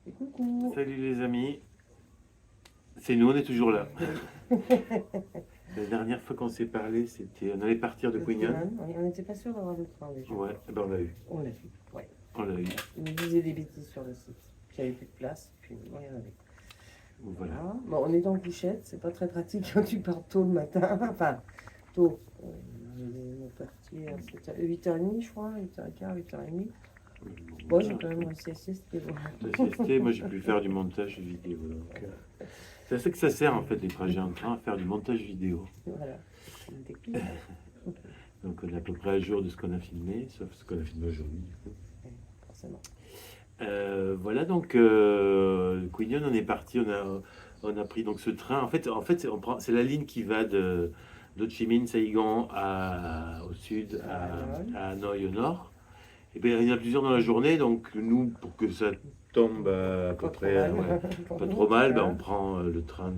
Et coucou. Salut les amis, c'est nous, on est toujours là. La dernière fois qu'on s'est parlé, c'était on allait partir de Le Quignon. Quénon, on n'était pas sûr d'avoir le train déjà. Ouais, eh ben on l'a eu, On l'a vu, ouais. on l'a eu. Il nous disait des bêtises sur le site. Qu'il n'y avait plus de place, puis on y en avait. Voilà. Voilà. Bon, on est en couchette, c'est pas très pratique quand tu pars tôt le matin. Enfin, tôt. On est parti à 8h30, je crois, 8h15, 8h30. Bon, j'ai quand même réussi à siester. Bon. La sieste, moi j'ai pu faire du montage vidéo. Donc, c'est à ça que ça sert en fait les trajets en train, à faire du montage vidéo. Voilà. C'est une technique. Donc on est à peu près à jour de ce qu'on a filmé, sauf ce qu'on a filmé aujourd'hui. Forcément. Voilà donc Quignon, on est parti, on a pris donc ce train. En fait c'est la ligne qui va d'Ho Chi Minh, Saigon au sud, à Hanoï au nord. Et bien il y en a plusieurs dans la journée, donc nous pour que ça tombe à peu près pas trop mal, ben, on prend le train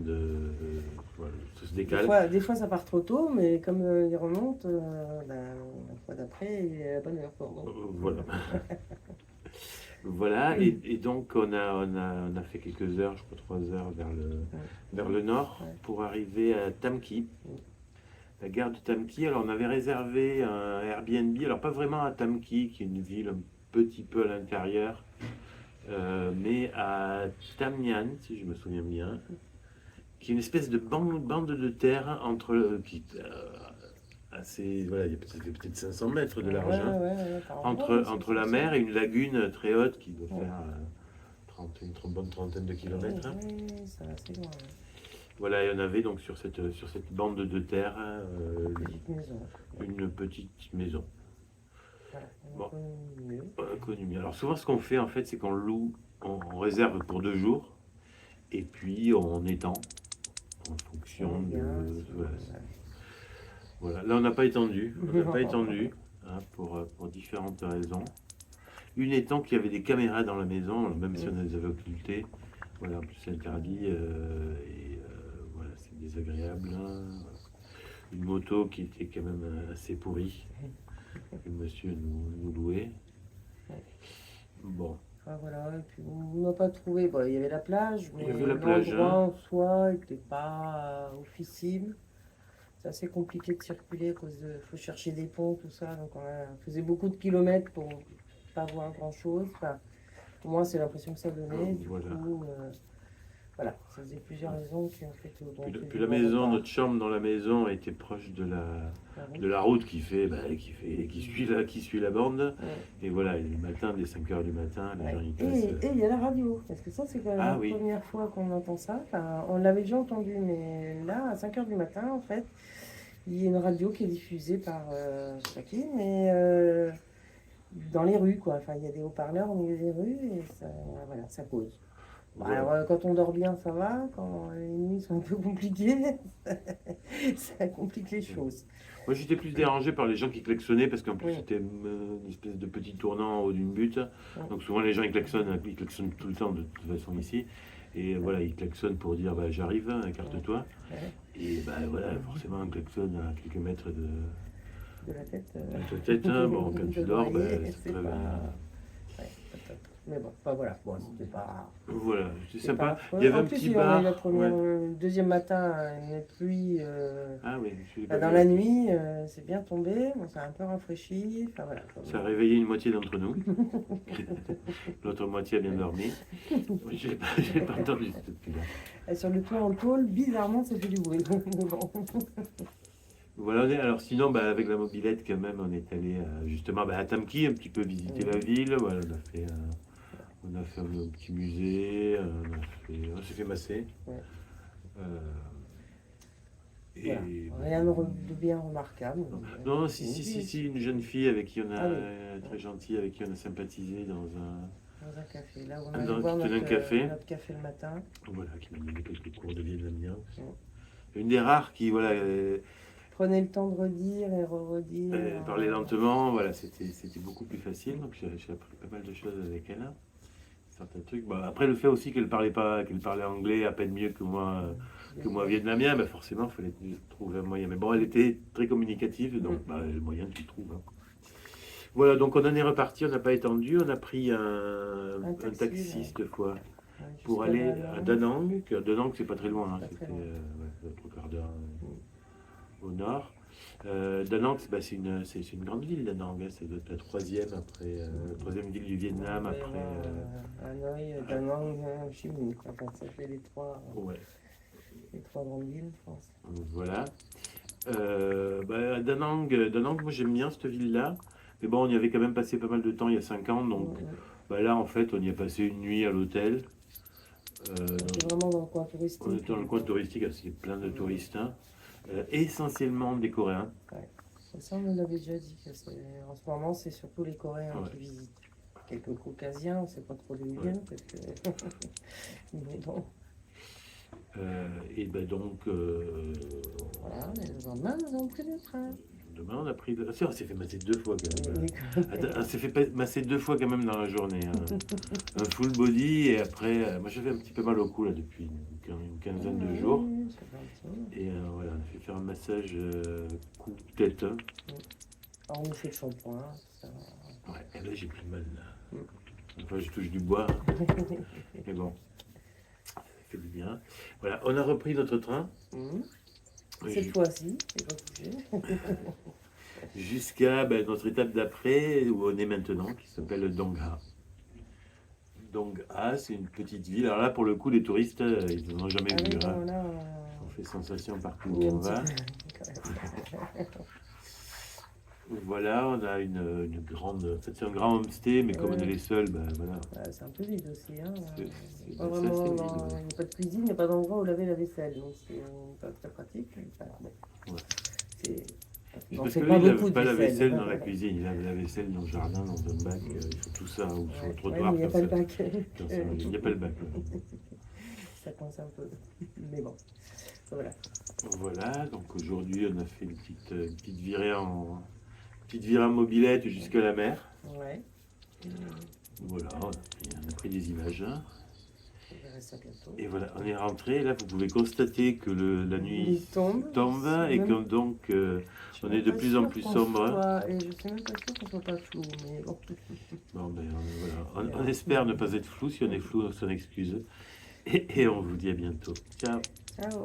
voilà, ça se décale. Des fois, ça part trop tôt, mais comme il remonte, ben, la fois d'après, il est à la bonne heure. Voilà. Voilà, et donc on a fait quelques heures, je crois 3 heures vers le nord pour arriver à Tam Kỳ, la gare de Tam Kỳ. Alors on avait réservé un Airbnb, alors pas vraiment à Tam Kỳ, qui est une ville un petit peu à l'intérieur, mais à Tam Nhan, si je me souviens bien, qui est une espèce de bande de terre assez, voilà, il y a peut-être 500 mètres de large, entre la mer et une lagune très haute qui doit faire une bonne trentaine de kilomètres. Oui, ça va assez loin. Voilà, il y en avait donc sur cette bande de terre Une petite maison. une petite maison. Voilà, Bon, mieux. connue. Alors souvent ce qu'on fait en fait, c'est qu'on loue, on réserve pour 2 jours et puis on étend en fonction de. Voilà. Là on n'a pas étendu, pour différentes raisons. Une étant qu'il y avait des caméras dans la maison, même si on les avait occultées. Voilà, en plus c'est interdit voilà, c'est désagréable. Une moto qui était quand même assez pourrie, que le monsieur nous louait. Bon. Voilà, et puis on n'a pas trouvé. Bon, il y avait la plage, mais l'endroit en soi n'était pas officine. C'est assez compliqué de circuler à cause de. Faut chercher des ponts, tout ça. Donc on faisait beaucoup de kilomètres pour pas voir grand chose. Enfin, pour moi, c'est l'impression que ça donnait. Du coup, voilà, ça faisait plusieurs raisons qui ont fait tout. Puis la maison, notre chambre dans la maison était proche de la route qui suit la bande. Et voilà, le matin, dès 5h du matin, les gens y passent. Et il y a la radio, parce que ça, c'est quand même la première fois qu'on entend ça. Enfin, on l'avait déjà entendu, mais là, à 5h du matin, en fait, il y a une radio qui est diffusée par, je sais pas qui, mais dans les rues, quoi. Enfin, il y a des haut-parleurs au milieu des rues et ça, voilà, ça cause. Voilà. Alors, quand on dort bien, ça va. Quand les nuits sont un peu compliquées, ça complique les choses. Moi, j'étais plus dérangé par les gens qui klaxonnaient parce qu'en plus, c'était une espèce de petit tournant en haut d'une butte. Donc, souvent, les gens ils klaxonnent tout le temps, de toute façon, ici. Et voilà, ils klaxonnent pour dire bah, j'arrive, écarte-toi. Et bah, voilà, forcément, un klaxon à quelques mètres de la tête. De ta tête, bon, quand tu dors, bah, c'est très bien. Mais bon, bah voilà, bon, c'était pas. Voilà, c'est sympa. Il y avait un petit bar. Le deuxième matin, une pluie. Ah oui, dans la nuit, c'est bien tombé. Bon, ça a un peu rafraîchi. Enfin, voilà, ça a réveillé une moitié d'entre nous. L'autre moitié a bien dormi. Je n'ai pas entendu cette pluie-là. Sur le toit en tôle, bizarrement, ça fait du bruit. Voilà, alors sinon, bah, avec la mobilette, quand même, on est allé justement à Tam Kỳ, un petit peu visiter la ville. Voilà, on a fait un petit musée, on s'est fait masser. Voilà. Rien de bien remarquable. Non, si, une jeune fille avec qui on a, très gentille, avec qui on a sympathisé dans un café. Là, on a boire notre café le matin. Voilà, qui m'a donné quelques cours de vietnamien. Une des rares qui, voilà... prenez le temps de redire et redire. Parler lentement, voilà, c'était beaucoup plus facile. Donc j'ai appris pas mal de choses avec elle. Certains trucs. Bon, après le fait aussi qu'elle parlait anglais à peine mieux que moi vietnamien, bah forcément il fallait trouver un moyen. Mais bon, elle était très communicative, donc le moyen tu le trouves. Hein. Voilà, donc on en est reparti, on n'a pas étendu, on a pris un taxi cette fois. pour jusqu'à aller à Da Nang. Da Nang, c'est pas très loin, hein, Pas très c'était loin. ouais, 3 quarts d'heure au nord. Da Nang, c'est une grande ville, Da Nang, hein, c'est la troisième après, troisième ville du Vietnam Il va y après. avoir Hanoï, Da Nang, Ho Chi Minh. Enfin, ça fait Ouais, les trois grandes villes, je pense. voilà. Da Nang, moi j'aime bien cette ville-là. Mais bon, on y avait quand même passé pas mal de temps il y a 5 ans, donc là en fait on y a passé une nuit à l'hôtel. C'est vraiment dans le coin On touristique. est dans le coin touristique, parce qu'il y a plein de touristes, hein. Essentiellement des Coréens. Ouais. Ça, on me l'avait déjà dit. En ce moment, c'est surtout les Coréens Ouais. qui visitent. Quelques Caucasiens, on ne sait pas trop d'où ils viennent. Parce que... Mais bon. Et ben donc, Voilà, mais le lendemain, nous avons pris le train. demain on a pris. Ah, si, on s'est fait masser 2 fois quand même. Oui. Attends, on s'est fait masser 2 fois quand même dans la journée, hein. Un full body et après, moi j'avais un petit peu mal au cou là depuis une quinzaine de jours. Oui, ça fait un petit moment. Et voilà, on a fait faire un massage cou-tête. Alors, on nous fait le shampoing. Ça... Ouais, et là j'ai plus mal là. Enfin, je touche du bois, mais bon, ça fait du bien. Voilà, on a repris notre train. Cette fois-ci, c'est pas bougé. Jusqu'à notre étape d'après, où on est maintenant, qui s'appelle Dongha. Dongha, c'est une petite ville. Alors là, pour le coup, les touristes, ils n'en ont jamais vu. Oui, Hein. bon, là, On fait sensation partout il y où a on un va. petit- Voilà, on a une grande. En fait, c'est un grand homestay, mais comme on est les seuls, voilà. C'est un peu vide aussi. Hein. C'est Pas assez vraiment, vide, il ouais. n'y a pas de cuisine, il n'y a pas d'endroit où laver la vaisselle. Donc c'est pas très pratique. Enfin, bon. Ouais. On Parce fait que pas lui, il beaucoup lave de pas la vaisselle. vaisselle dans la cuisine, il lave la vaisselle dans le jardin, dans un bac, il faut tout ça, ou sur le Ouais, trottoir. mais il n'y a pas le bac. Il n'y a pas le bac. Ça coince un peu. Mais bon, voilà. Voilà, donc aujourd'hui on a fait une petite virée en mobilette jusqu'à la mer. Ouais. Voilà, on a pris des images. Hein. On verra ça bientôt. Et voilà, on est rentré. Là, vous pouvez constater que la nuit tombe et même... que donc on est de plus en plus sombre. Et je suis même pas sûre qu'on soit pas flou, mais bon. Bon, voilà. On espère ne pas être flou. Si on est flou, on s'en excuse. Et on vous dit à bientôt. Ciao. Ciao.